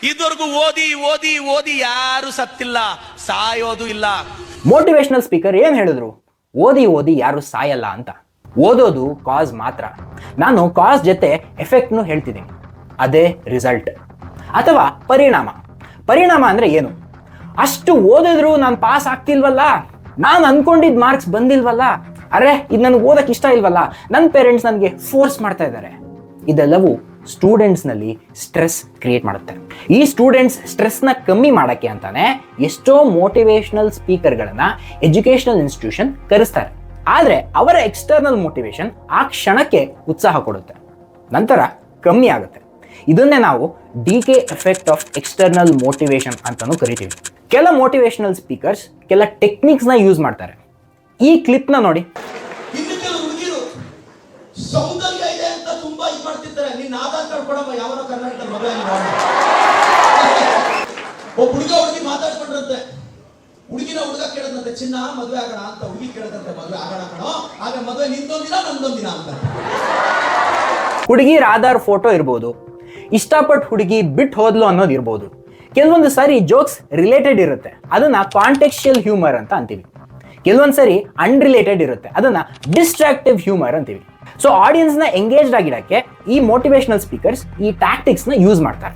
ಇದುವರೆಗೂ ಓದಿ ಓದಿ ಓದಿ ಯಾರು ಸತ್ತಿಲ್ಲ, ಸಾಯೋದು ಇಲ್ಲ. ಮೋಟಿವೇಶನಲ್ ಸ್ಪೀಕರ್ ಏನ್ ಹೇಳಿದ್ರು? ಓದಿ ಓದಿ ಯಾರು ಸಾಯಲ್ಲ ಅಂತ. ಓದೋದು ಕಾಸ್ ಮಾತ್ರ. ನಾನು ಕಾಸ್ ಜೊತೆ ಎಫೆಕ್ಟ್ನು ಹೇಳ್ತಿದ್ದೀನಿ, ಅದೇ ರಿಸಲ್ಟ್ ಅಥವಾ ಪರಿಣಾಮ. ಪರಿಣಾಮ ಅಂದ್ರೆ ಏನು? ಅಷ್ಟು ಓದಿದ್ರು ನಾನು ಪಾಸ್ ಆಗ್ತಿಲ್ವಲ್ಲ, ನಾನು ಅನ್ಕೊಂಡಿದ್ ಮಾರ್ಕ್ಸ್ ಬಂದಿಲ್ವಲ್ಲ, ಅರೆ ಇದು ನನಗೆ ಓದಕ್ಕೆ ಇಷ್ಟ ಇಲ್ವಲ್ಲ, ನನ್ನ ಪೇರೆಂಟ್ಸ್ ನನಗೆ ಫೋರ್ಸ್ ಮಾಡ್ತಾ ಇದ್ದಾರೆ. ಇದೆಲ್ಲವೂ ಸ್ಟೂಡೆಂಟ್ಸ್ನಲ್ಲಿ ಸ್ಟ್ರೆಸ್ ಕ್ರಿಯೇಟ್ ಮಾಡುತ್ತೆ. ಈ ಸ್ಟೂಡೆಂಟ್ಸ್ ಸ್ಟ್ರೆಸ್ನ ಕಮ್ಮಿ ಮಾಡೋಕ್ಕೆ ಅಂತಾನೆ ಎಷ್ಟೋ ಮೋಟಿವೇಶನಲ್ ಸ್ಪೀಕರ್ಗಳನ್ನ ಎಜುಕೇಶನಲ್ ಇನ್ಸ್ಟಿಟ್ಯೂಷನ್ ಕರೆಸ್ತಾರೆ. ಆದರೆ ಅವರ ಎಕ್ಸ್ಟರ್ನಲ್ ಮೋಟಿವೇಶನ್ ಆ ಕ್ಷಣಕ್ಕೆ ಉತ್ಸಾಹ ಕೊಡುತ್ತೆ, ನಂತರ ಕಮ್ಮಿ ಆಗುತ್ತೆ. ಇದನ್ನೇ ನಾವು decay effect of external motivation ಅಂತಾನೂ ಕರಿತೀವಿ. ಕೆಲ ಮೋಟಿವೇಶನಲ್ ಸ್ಪೀಕರ್ಸ್ ಕೆಲ ಟೆಕ್ನಿಕ್ಸ್ನ ಯೂಸ್ ಮಾಡ್ತಾರೆ. ಈ ಕ್ಲಿಪ್ನ ನೋಡಿ. ಸೌಂದರ್ಯ ಇದೆ ಅಂತ ತುಂಬಾ ಇದು ಮಾಡ್ತಿರ್ತಾರೆ. ನಿನ್ನ ಆಧಾರ್ ಕಾರ್ಡ್ ಕೊಡಮ್ಮ, ಯಾವನೋ ಕರ್ನಾಟಕದ ಮದುವೆ ಒಬ್ಬ ಹುಡುಗಿ ಮಾತಾಡ್ಕೊಂಡ್ರಂತೆ. ಹುಡುಗ ಕೇಳದಂತೆ, ಚಿನ್ನ ಮದುವೆ ಆಗೋಣ ಅಂತ. ಹುಡುಗಿ ಕೇಳದಂತೆ, ಮದುವೆ ಆಗೋಣ ಕಣೋ, ಆಗ ಮದುವೆ ನಿಂದೊಂದಿನ ನಮ್ದೊಂದಿನ ಅಂತ. ಹುಡುಗಿರ ಆಧಾರ್ ಫೋಟೋ ಇರ್ಬೋದು, ಇಷ್ಟಪಟ್ಟು ಹುಡುಗಿ ಬಿಟ್ಟು ಹೋದ್ಲು ಅನ್ನೋದು ಇರ್ಬೋದು. ಕೆಲವೊಂದು ಸಾರಿ ಜೋಕ್ಸ್ ರಿಲೇಟೆಡ್ ಇರುತ್ತೆ, ಅದನ್ನ ಕಾಂಟೆಕ್ಸ್ಚುಯಲ್ ಹ್ಯೂಮರ್ ಅಂತ ಅಂತೀವಿ. ಕೆಲವೊಂದು ಸರಿ ಅನ್ರಿಲೇಟೆಡ್ ಇರುತ್ತೆ, ಅದನ್ನ ಡಿಸ್ಟ್ರಾಕ್ಟಿವ್ ಹ್ಯೂಮರ್ ಅಂತೀವಿ. ಸೊ ಆಡಿಯನ್ಸ್ನ ಎಂಗೇಜ್ಡ್ ಆಗಿಡಕ್ಕೆ ಈ ಮೋಟಿವೇಶನಲ್ ಸ್ಪೀಕರ್ಸ್ ಈ ಟ್ಯಾಕ್ಟಿಕ್ಸ್ನ ಯೂಸ್ ಮಾಡ್ತಾರೆ.